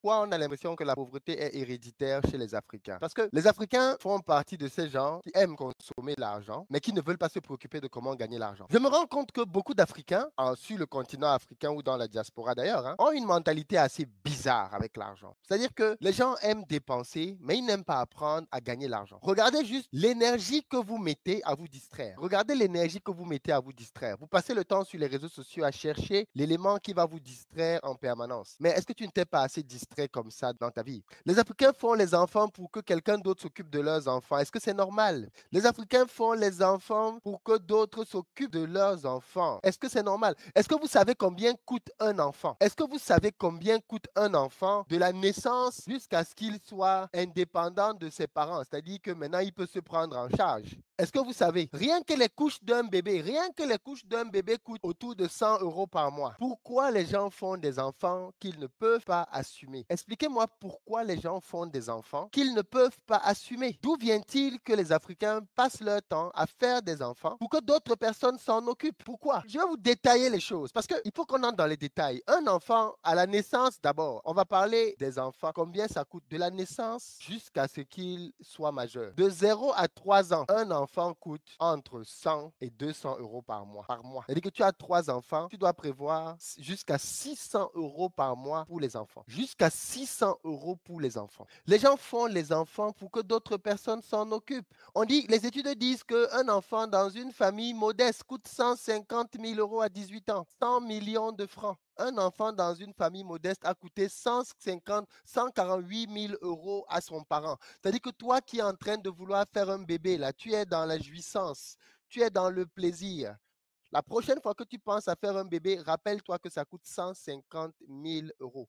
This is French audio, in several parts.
pourquoi on a l'impression que la pauvreté est héréditaire chez les Africains? Parce que les Africains font partie de ces gens qui aiment consommer l'argent, mais qui ne veulent pas se préoccuper de comment gagner l'argent. Je me rends compte que beaucoup d'Africains, sur le continent africain ou dans la diaspora d'ailleurs, ont une mentalité assez bizarre avec l'argent. C'est-à-dire que les gens aiment dépenser, mais ils n'aiment pas apprendre à gagner l'argent. Regardez juste l'énergie que vous mettez à vous distraire. Regardez l'énergie que vous mettez à vous distraire. Vous passez le temps sur les réseaux sociaux à chercher l'élément qui va vous distraire en permanence. Mais est-ce que tu ne t'es pas assez distrait comme ça dans ta vie? Les Africains font les enfants pour que quelqu'un d'autre s'occupe de leurs enfants. Est-ce que c'est normal? Les Africains font les enfants pour que d'autres s'occupent de leurs enfants. Est-ce que c'est normal? Est-ce que vous savez combien coûte un enfant? Est-ce que vous savez combien coûte un enfant de la naissance jusqu'à ce qu'il soit indépendant de ses parents? C'est-à-dire que maintenant, il peut se prendre en charge. Est-ce que vous savez, rien que les couches d'un bébé, rien que les couches d'un bébé coûtent autour de 100 euros par mois. Pourquoi les gens font des enfants qu'ils ne peuvent pas assumer? Expliquez-moi pourquoi les gens font des enfants qu'ils ne peuvent pas assumer. D'où vient-il que les Africains passent leur temps à faire des enfants pour que d'autres personnes s'en occupent? Pourquoi? Je vais vous détailler les choses parce qu'il faut qu'on entre dans les détails. Un enfant à la naissance, d'abord, on va parler des enfants. Combien ça coûte de la naissance jusqu'à ce qu'il soit majeur? De 0 à 3 ans, un enfant coûte entre 100 et 200 euros par mois. C'est-à-dire que tu as 3 enfants, tu dois prévoir jusqu'à 600 euros par mois pour les enfants. Jusqu'à 600 euros pour les enfants. Les gens font les enfants pour que d'autres personnes s'en occupent. Les études disent qu'un enfant dans une famille modeste coûte 150 000 euros à 18 ans, 100 millions de francs. Un enfant dans une famille modeste a coûté 148 000 euros à son parent. C'est-à-dire que toi qui es en train de vouloir faire un bébé, là, tu es dans la jouissance, tu es dans le plaisir. La prochaine fois que tu penses à faire un bébé, rappelle-toi que ça coûte 150 000 euros.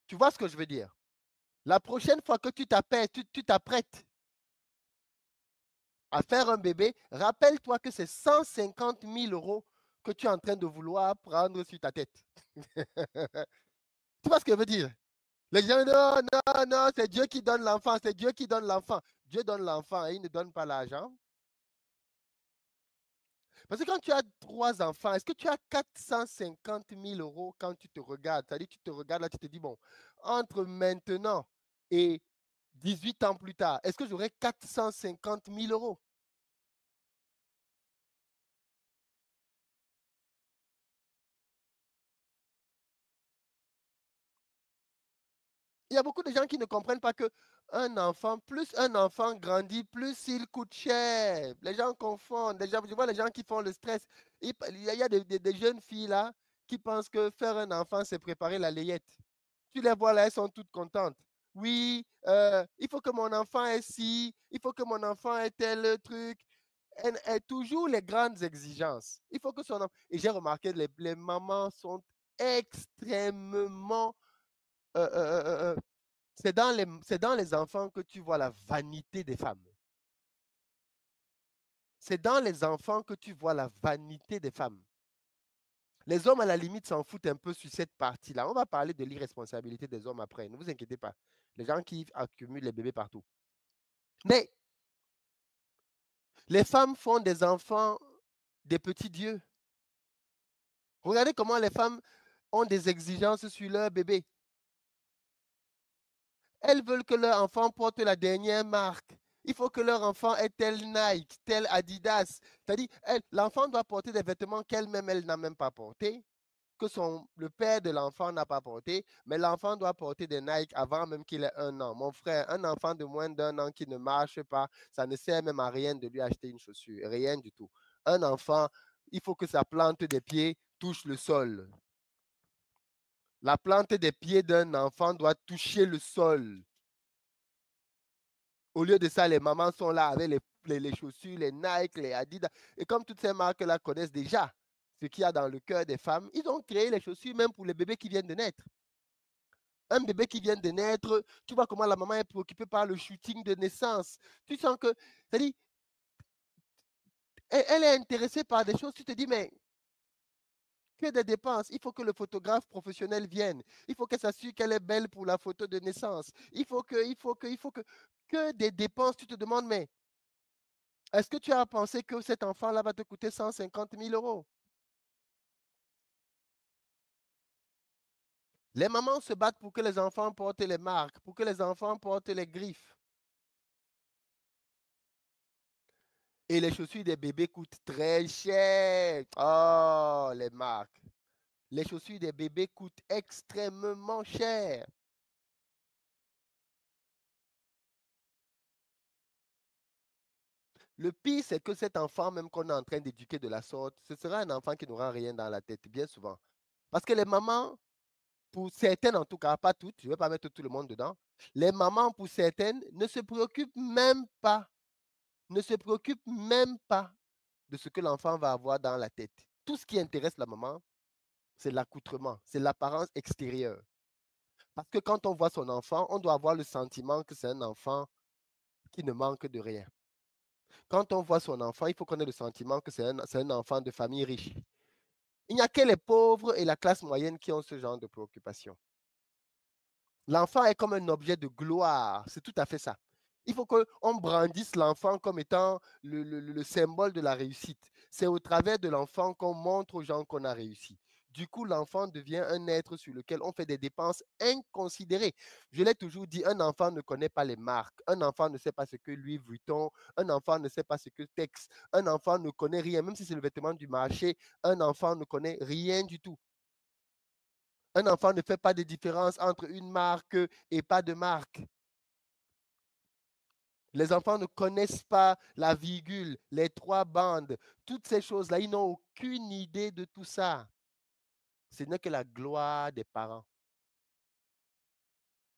Tu vois ce que je veux dire? La prochaine fois que tu t'apprêtes à faire un bébé, rappelle-toi que c'est 150 000 euros que tu es en train de vouloir prendre sur ta tête. Tu vois ce que je veux dire? Les gens, non, non, non, c'est Dieu qui donne l'enfant, c'est Dieu qui donne l'enfant. Dieu donne l'enfant et il ne donne pas l'argent. Parce que quand tu as 3 enfants, est-ce que tu as 450 000 euros quand tu te regardes? C'est-à-dire, tu te regardes là, tu te dis, bon, entre maintenant et 18 ans plus tard, est-ce que j'aurai 450 000 euros? Il y a beaucoup de gens qui ne comprennent pas que plus un enfant grandit, plus il coûte cher. Les gens confondent. Je vois les gens qui font le stress. Il y a des jeunes filles là qui pensent que faire un enfant, c'est préparer la layette. Tu les vois là, elles sont toutes contentes. Oui, il faut que mon enfant ait ci, il faut que mon enfant ait tel truc. Toujours les grandes exigences. Il faut que son enfant. Et j'ai remarqué, les mamans sont extrêmement c'est dans les enfants que tu vois la vanité des femmes. C'est dans les enfants que tu vois la vanité des femmes. Les hommes, à la limite, s'en foutent un peu sur cette partie-là. On va parler de l'irresponsabilité des hommes après. Ne vous inquiétez pas. Les gens qui accumulent les bébés partout. Mais les femmes font des enfants des petits dieux. Regardez comment les femmes ont des exigences sur leur bébé. Elles veulent que leur enfant porte la dernière marque. Il faut que leur enfant ait tel Nike, tel Adidas. C'est-à-dire, l'enfant doit porter des vêtements qu'elle-même, elle n'a même pas portés, que le père de l'enfant n'a pas porté, mais l'enfant doit porter des Nike avant même qu'il ait 1 an. Mon frère, un enfant de moins d'1 an qui ne marche pas, ça ne sert même à rien de lui acheter une chaussure, rien du tout. Un enfant, il faut que sa plante des pieds touche le sol. La plante des pieds d'un enfant doit toucher le sol. Au lieu de ça, les mamans sont là avec les chaussures, les Nike, les Adidas. Et comme toutes ces marques-là connaissent déjà ce qu'il y a dans le cœur des femmes, ils ont créé les chaussures même pour les bébés qui viennent de naître. Un bébé qui vient de naître, tu vois comment la maman est préoccupée par le shooting de naissance. Tu sens que, c'est-à-dire, elle est intéressée par des choses. Tu te dis, mais que des dépenses. Il faut que le photographe professionnel vienne. Il faut qu'elle s'assure qu'elle est belle pour la photo de naissance. Que des dépenses. Tu te demandes, mais est-ce que tu as pensé que cet enfant-là va te coûter 150 000 euros? Les mamans se battent pour que les enfants portent les marques, pour que les enfants portent les griffes. Et les chaussures des bébés coûtent très cher. Oh, les marques. Les chaussures des bébés coûtent extrêmement cher. Le pire, c'est que cet enfant, même qu'on est en train d'éduquer de la sorte, ce sera un enfant qui n'aura rien dans la tête, bien souvent. Parce que les mamans, pour certaines en tout cas, pas toutes, je ne vais pas mettre tout le monde dedans, les mamans, pour certaines, ne se préoccupent même pas de ce que l'enfant va avoir dans la tête. Tout ce qui intéresse la maman, c'est l'accoutrement, c'est l'apparence extérieure. Parce que quand on voit son enfant, on doit avoir le sentiment que c'est un enfant qui ne manque de rien. Quand on voit son enfant, il faut qu'on ait le sentiment que c'est un enfant de famille riche. Il n'y a que les pauvres et la classe moyenne qui ont ce genre de préoccupation. L'enfant est comme un objet de gloire. C'est tout à fait ça. Il faut qu'on brandisse l'enfant comme étant le symbole de la réussite. C'est au travers de l'enfant qu'on montre aux gens qu'on a réussi. Du coup, l'enfant devient un être sur lequel on fait des dépenses inconsidérées. Je l'ai toujours dit, un enfant ne connaît pas les marques. Un enfant ne sait pas ce que Louis Vuitton. Un enfant ne sait pas ce que Tex. Un enfant ne connaît rien. Même si c'est le vêtement du marché, un enfant ne connaît rien du tout. Un enfant ne fait pas de différence entre une marque et pas de marque. Les enfants ne connaissent pas la virgule, les trois bandes, toutes ces choses-là. Ils n'ont aucune idée de tout ça. Ce n'est que la gloire des parents.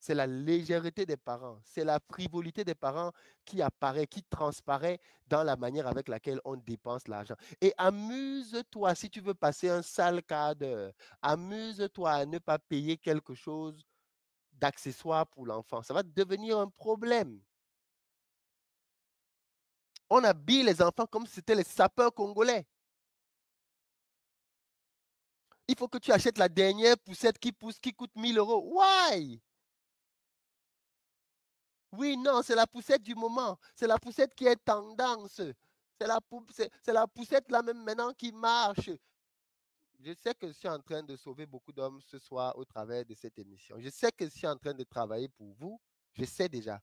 C'est la légèreté des parents. C'est la frivolité des parents qui apparaît, qui transparaît dans la manière avec laquelle on dépense l'argent. Et amuse-toi si tu veux passer un sale quart d'heure. Amuse-toi à ne pas payer quelque chose d'accessoires pour l'enfant. Ça va devenir un problème. On habille les enfants comme si c'était les sapeurs congolais. Il faut que tu achètes la dernière poussette qui pousse, qui coûte 1 000 euros. Why? Oui, non, c'est la poussette du moment. C'est la poussette qui est tendance. C'est la poussette là même maintenant qui marche. Je sais que je suis en train de sauver beaucoup d'hommes ce soir au travers de cette émission. Je sais que je suis en train de travailler pour vous. Je sais déjà.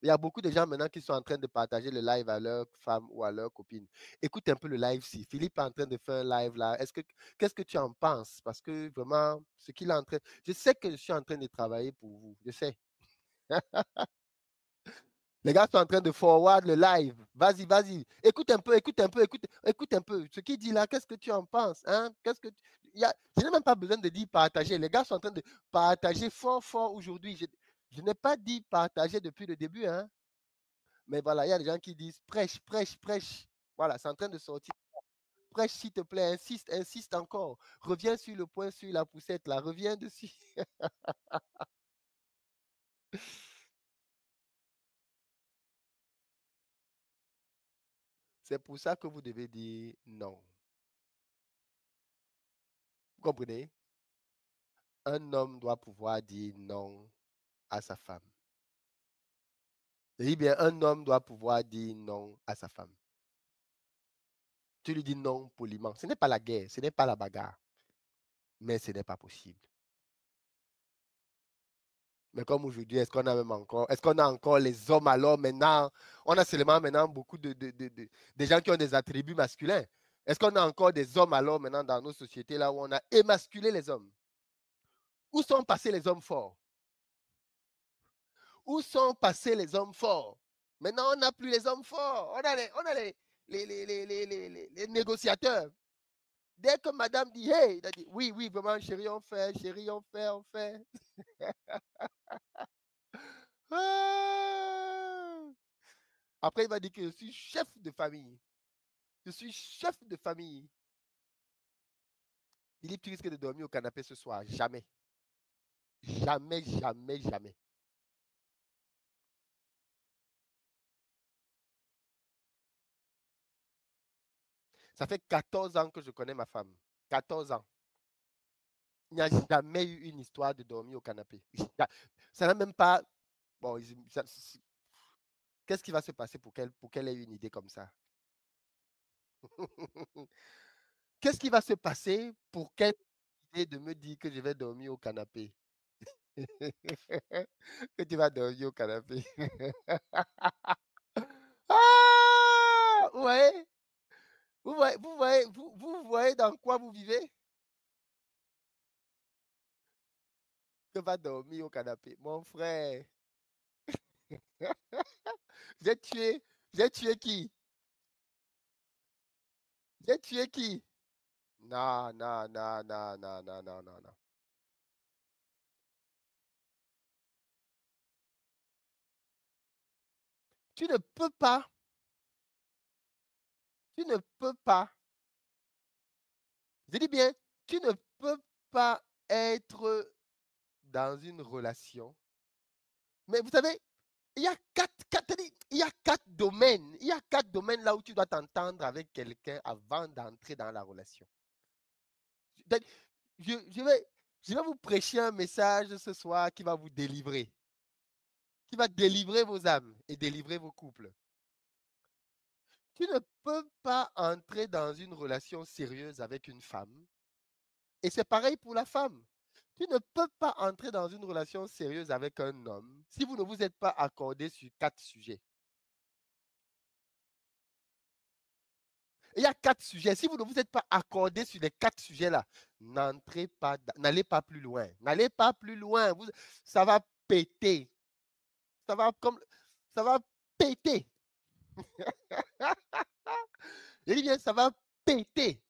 Il y a beaucoup de gens maintenant qui sont en train de partager le live à leur femme ou à leur copine. Écoute un peu le live si Philippe est en train de faire un live là. Qu'est-ce que tu en penses? Parce que vraiment, ce qu'il est en train, je sais que je suis en train de travailler pour vous. Je sais. Les gars sont en train de forward le live. Vas-y, vas-y. Écoute un peu, écoute un peu, écoute un peu. Ce qu'il dit là, qu'est-ce que tu en penses? Hein? Je n'ai même pas besoin de dire partager. Les gars sont en train de partager fort, fort aujourd'hui. Je n'ai pas dit partager depuis le début, hein? Mais voilà, il y a des gens qui disent prêche, prêche, prêche. Voilà, c'est en train de sortir. Prêche, s'il te plaît, insiste, insiste encore. Reviens sur le point, sur la poussette, là. Reviens dessus. C'est pour ça que vous devez dire non. Vous comprenez? Un homme doit pouvoir dire non à sa femme. Je dis bien, un homme doit pouvoir dire non à sa femme. Tu lui dis non poliment. Ce n'est pas la guerre, ce n'est pas la bagarre, mais ce n'est pas possible. Mais comme aujourd'hui, est-ce qu'on a encore les hommes alors maintenant? On a seulement maintenant beaucoup de gens qui ont des attributs masculins. Est-ce qu'on a encore des hommes alors maintenant dans nos sociétés là où on a émasculé les hommes? Où sont passés les hommes forts? Où sont passés les hommes forts? Maintenant, on n'a plus les hommes forts. On a les négociateurs. Dès que madame dit, hey, il a dit, oui, oui, vraiment, chérie, on fait, on fait. Ah! Après, il va dire que je suis chef de famille. Je suis chef de famille. Philippe, tu risques de dormir au canapé ce soir. Jamais. Jamais, jamais, jamais. Ça fait 14 ans que je connais ma femme. 14 ans. Il n'y a jamais eu une histoire de dormir au canapé. Ça n'a même pas. Bon, qu'est-ce qui va se passer pour qu'elle ait une idée comme ça? Qu'est-ce qui va se passer pour qu'elle ait une idée de me dire que je vais dormir au canapé? Que tu vas dormir au canapé. Ah! Ouais. Vous voyez dans quoi vous vivez? Que va dormir au canapé. Mon frère, j'ai tué, j'ai tué qui? J'ai tué qui? Non, non, non, non, non, non, non, non, non. Tu ne peux pas, tu ne peux pas, je dis bien, tu ne peux pas être dans une relation. Mais vous savez, il y a quatre domaines. Il y a quatre domaines là où tu dois t'entendre avec quelqu'un avant d'entrer dans la relation. Donc, Je, je vais, je vais vous prêcher un message ce soir qui va vous délivrer, qui va délivrer vos âmes et délivrer vos couples. Tu ne peux pas entrer dans une relation sérieuse avec une femme. Et c'est pareil pour la femme. Tu ne peux pas entrer dans une relation sérieuse avec un homme si vous ne vous êtes pas accordé sur quatre sujets. Il y a quatre sujets. Si vous ne vous êtes pas accordé sur les quatre sujets-là, n'entrez pas, n'allez pas plus loin. N'allez pas plus loin. Ça va péter. Ça va comme, ça va péter. Je dis bien, ça va péter.